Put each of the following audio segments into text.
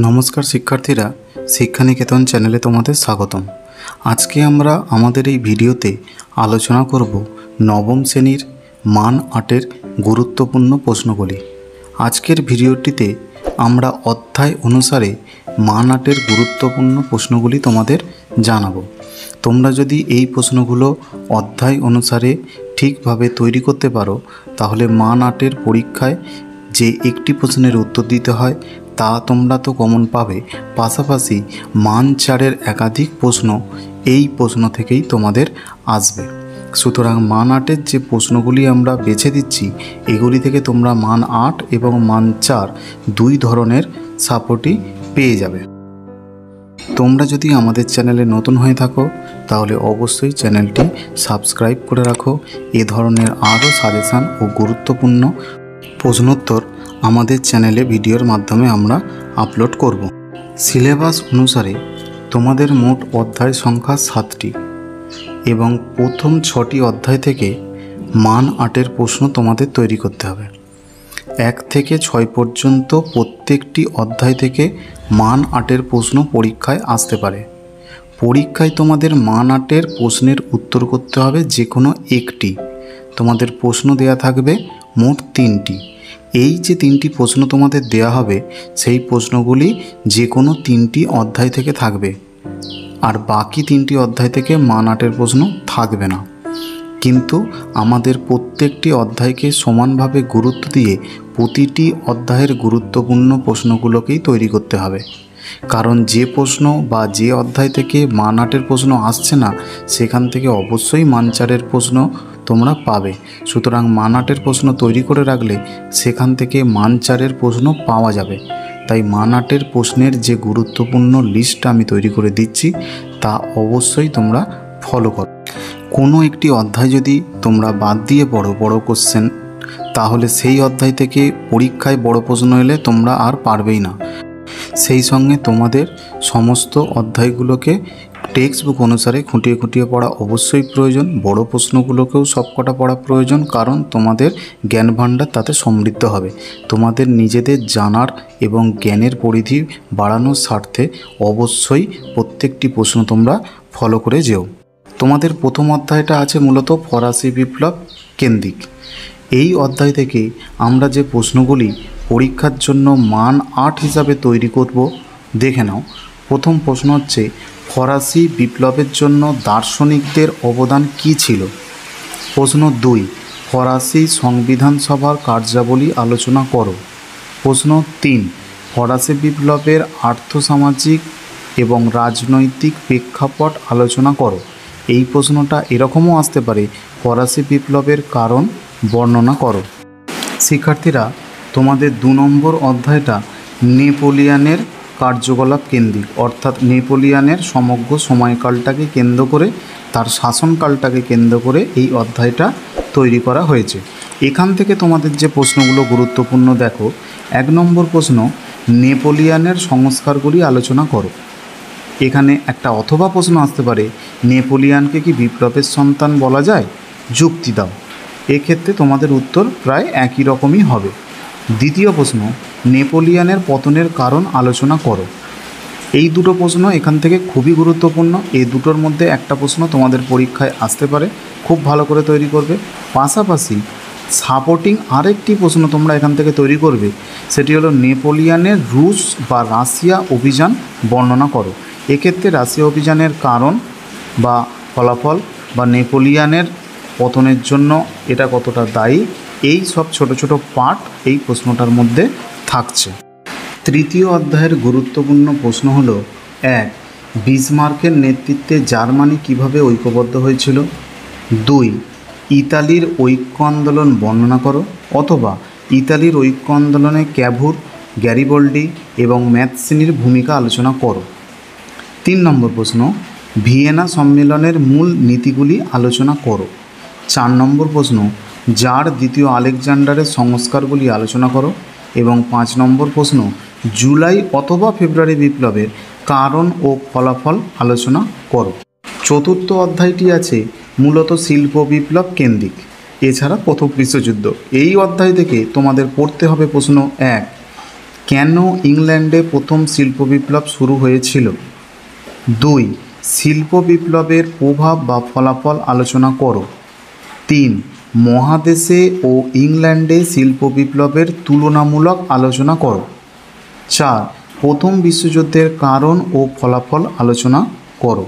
নমস্কার শিক্ষার্থীরা, শিক্ষানিকেতন চ্যানেলে তোমাদের স্বাগতম। আজকে আমরা আমাদের এই ভিডিওতে আলোচনা করব নবম শ্রেণীর মান ৮-এর গুরুত্বপূর্ণ প্রশ্নগুলি। আজকের ভিডিওটিতে আমরা অধ্যায় অনুসারে মান ৮-এর গুরুত্বপূর্ণ প্রশ্নগুলি তোমাদের জানাবো। তোমরা যদি এই প্রশ্নগুলো অধ্যায় অনুসারে ঠিকভাবে তৈরি করতে পারো, তাহলে মান ৮-এর পরীক্ষায় যে একটি প্রশ্নের উত্তর দিতে হয় তা তোমরা তো কমন পাবে, পাশাপাশি মান ৪-এর একাধিক প্রশ্ন এই প্রশ্ন থেকেই তোমাদের আসবে। সুতরাং মান ৮-এর যে প্রশ্নগুলি আমরা বেছে দিচ্ছি, এগুলি থেকে তোমরা মান ৮ এবং মান ৪ দুই ধরনের সাপোর্টই পেয়ে যাবে। তোমরা যদি আমাদের চ্যানেলে নতুন হয়ে থাকো, তাহলে অবশ্যই চ্যানেলটি সাবস্ক্রাইব করে রাখো। এ ধরনের আরও সাজেশান ও গুরুত্বপূর্ণ প্রশ্নোত্তর আমাদের চ্যানেলে ভিডিওর মাধ্যমে আমরা আপলোড করব। সিলেবাস অনুসারে তোমাদের মোট অধ্যায় সংখ্যা ৭টি এবং প্রথম ৬টি অধ্যায় থেকে মান ৮-এর প্রশ্ন তোমাদের তৈরি করতে হবে। ১ থেকে ৬ পর্যন্ত প্রত্যেকটি অধ্যায় থেকে মান ৮-এর প্রশ্ন পরীক্ষায় আসতে পারে। পরীক্ষায় তোমাদের মান ৮-এর প্রশ্নের উত্তর করতে হবে যে কোনো একটি। তোমাদের প্রশ্ন দেয়া থাকবে মোট ৩টি। এই যে ৩টি প্রশ্ন তোমাদের দেয়া হবে, সেই প্রশ্নগুলি যে কোনো ৩টি অধ্যায় থেকে থাকবে, আর বাকি ৩টি অধ্যায় থেকে মান ৮-এর প্রশ্ন থাকবে না। কিন্তু আমাদের প্রত্যেকটি অধ্যায়কে সমানভাবে গুরুত্ব দিয়ে প্রতিটি অধ্যায়ের গুরুত্বপূর্ণ প্রশ্নগুলোকেই তৈরি করতে হবে। কারণ যে প্রশ্ন বা যে অধ্যায় থেকে মান ৮-এর প্রশ্ন আসছে না, সেখান থেকে অবশ্যই মান ৪-এর প্রশ্ন তোমরা পাবে। সুতরাং মান ৮-এর প্রশ্ন তৈরি করে রাখলে সেখান থেকে মান ৪-এর প্রশ্ন পাওয়া যাবে। তাই মান ৮-এর প্রশ্নের যে গুরুত্বপূর্ণ লিস্টটা আমি তৈরি করে দিচ্ছি, তা অবশ্যই তোমরা ফলো করো। কোনো একটি অধ্যায় যদি তোমরা বাদ দিয়ে বড় কোশ্চেন, তাহলে সেই অধ্যায় থেকে পরীক্ষায় বড় প্রশ্ন এলে তোমরা আর পারবেই না। সেই সঙ্গে তোমাদের সমস্ত অধ্যায়গুলোকে টেক্সট বুক অনুসারে খুঁটিয়ে পড়া অবশ্যই প্রয়োজন। বড় প্রশ্নগুলোকেও সবকটা পড়া প্রয়োজন, কারণ তোমাদের জ্ঞান ভাণ্ডার তাতে সমৃদ্ধ হবে। তোমাদের নিজেদের জানার এবং জ্ঞানের পরিধি বাড়ানোর স্বার্থে অবশ্যই প্রত্যেকটি প্রশ্ন তোমরা ফলো করে যেও। তোমাদের প্রথম অধ্যায়টা আছে মূলত ফরাসি বিপ্লব কেন্দ্রিক। এই অধ্যায় থেকে আমরা যে প্রশ্নগুলি পরীক্ষার জন্য মান ৮ হিসাবে তৈরি করব, দেখে নাও। প্রথম প্রশ্ন হচ্ছে, ফরাসি বিপ্লবের জন্য দার্শনিকদের অবদান কী ছিল? প্রশ্ন ২, ফরাসি সংবিধান সভার কার্যাবলী আলোচনা করো। প্রশ্ন ৩, ফরাসি বিপ্লবের আর্থসামাজিক এবং রাজনৈতিক প্রেক্ষাপট আলোচনা করো। এই প্রশ্নটা এরকমও আসতে পারে, ফরাসি বিপ্লবের কারণ বর্ণনা করো। শিক্ষার্থীরা, তোমাদের ২ নম্বর অধ্যায়টা নেপোলিয়নের কার্যকলাপ কেন্দ্রিক, অর্থাৎ নেপোলিয়নের সমগ্র সময়কালটাকে কেন্দ্র করে, তার শাসনকালটাকে কেন্দ্র করে এই অধ্যায়টা তৈরি করা হয়েছে। এখান থেকে তোমাদের যে প্রশ্নগুলো গুরুত্বপূর্ণ দেখো। ১ নম্বর প্রশ্ন, নেপোলিয়নের সংস্কারগুলি আলোচনা করো। এখানে একটা অথবা প্রশ্ন আসতে পারে, নেপোলিয়নকে কি বিপ্লবের সন্তান বলা যায়? যুক্তি দাও। এক্ষেত্রে তোমাদের উত্তর প্রায় একই রকমই হবে। দ্বিতীয় প্রশ্ন, নেপোলিয়নের পতনের কারণ আলোচনা করো। এই দুটো প্রশ্ন এখান থেকে খুবই গুরুত্বপূর্ণ। এই দুটোর মধ্যে একটা প্রশ্ন তোমাদের পরীক্ষায় আসতে পারে, খুব ভালো করে তৈরি করবে। পাশাপাশি সাপোর্টিং আরেকটি প্রশ্ন তোমরা এখান থেকে তৈরি করবে, সেটি হলো নেপোলিয়নের রুশ বা রাশিয়া অভিযান বর্ণনা করো। এক্ষেত্রে রাশিয়া অভিযানের কারণ বা ফলাফল বা নেপোলিয়নের পতনের জন্য এটা কতটা দায়ী, এই সব ছোট পার্ট এই প্রশ্নটার মধ্যে থাকছে। তৃতীয় অধ্যায়ের গুরুত্বপূর্ণ প্রশ্ন হলো ১, বিসমার্কের নেতৃত্বে জার্মানি কিভাবে ঐক্যবদ্ধ হয়েছিল? ২, ইতালির ঐক্য আন্দোলন বর্ণনা করো, অথবা ইতালির ঐক্য আন্দোলনে ক্যাভুর, গ্যারিবল্ডি এবং ম্যাথসিনির ভূমিকা আলোচনা করো। ৩ নম্বর প্রশ্ন, ভিয়েনা সম্মেলনের মূল নীতিগুলি আলোচনা করো। ৪ নম্বর প্রশ্ন, জার দ্বিতীয় আলেকজান্ডারের সংস্কারগুলি আলোচনা করো। এবং ৫ নম্বর প্রশ্ন, জুলাই অথবা ফেব্রুয়ারি বিপ্লবের কারণ ও ফলাফল আলোচনা করো। চতুর্থ অধ্যায়টি আছে মূলত শিল্প বিপ্লব কেন্দ্রিক, এছাড়া প্রথম বিশ্বযুদ্ধ। এই অধ্যায় থেকে তোমাদের পড়তে হবে প্রশ্ন ১, কেন ইংল্যান্ডে প্রথম শিল্প বিপ্লব শুরু হয়েছিল? 2. শিল্প বিপ্লবের প্রভাব বা ফলাফল আলোচনা করো। 3. মহাদেশে ও ইংল্যান্ডে শিল্প বিপ্লবের তুলনামূলক আলোচনা করো। 4. প্রথম বিশ্বযুদ্ধের কারণ ও ফলাফল আলোচনা করো।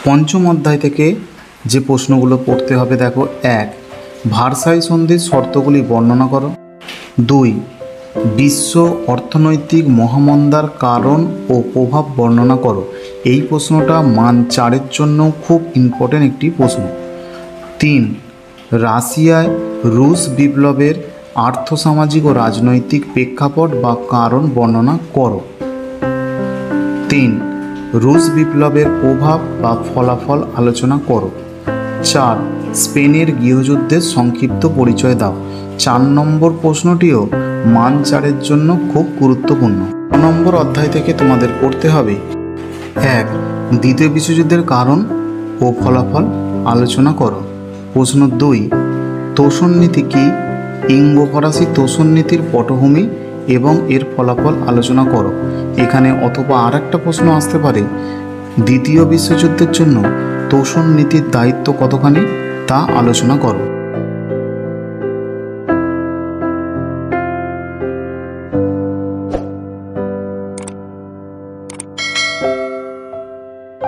পঞ্চম অধ্যায় থেকে যে প্রশ্নগুলো পড়তে হবে দেখো। 1. ভার্সাই সন্ধির শর্তগুলি বর্ণনা করো। 2. বিশ্ব অর্থনৈতিক মহামন্দার কারণ ও প্রভাব বর্ণনা করো। এই প্রশ্নটা মান 4-এর জন্য খুব ইম্পর্টেন্ট একটি প্রশ্ন। 3. রাশিয়ায় রুশ বিপ্লবের আর্থসামাজিক ও রাজনৈতিক প্রেক্ষাপট বা কারণ বর্ণনা করো। 3. রুশ বিপ্লবের প্রভাব বা ফলাফল আলোচনা করো। 4. স্পেনের গৃহযুদ্ধের সংক্ষিপ্ত পরিচয় দাও। 4 নম্বর প্রশ্নটিও মান 4-এর জন্য খুব গুরুত্বপূর্ণ। 9 নম্বর অধ্যায় থেকে তোমাদের পড়তে হবে 1. দ্বিতীয় বিশ্বযুদ্ধের কারণ ও ফলাফল আলোচনা করো। প্রশ্ন 2. তোষণ নীতি কি? ইঙ্গ ফরাসি তোষণ নীতির পটভূমি এবং এর ফলাফল আলোচনা করো। এখানে অথবা আর একটা প্রশ্ন আসতে পারে, দ্বিতীয় বিশ্বযুদ্ধের জন্য তোষণ নীতির দায়িত্ব কতখানি তা আলোচনা করো।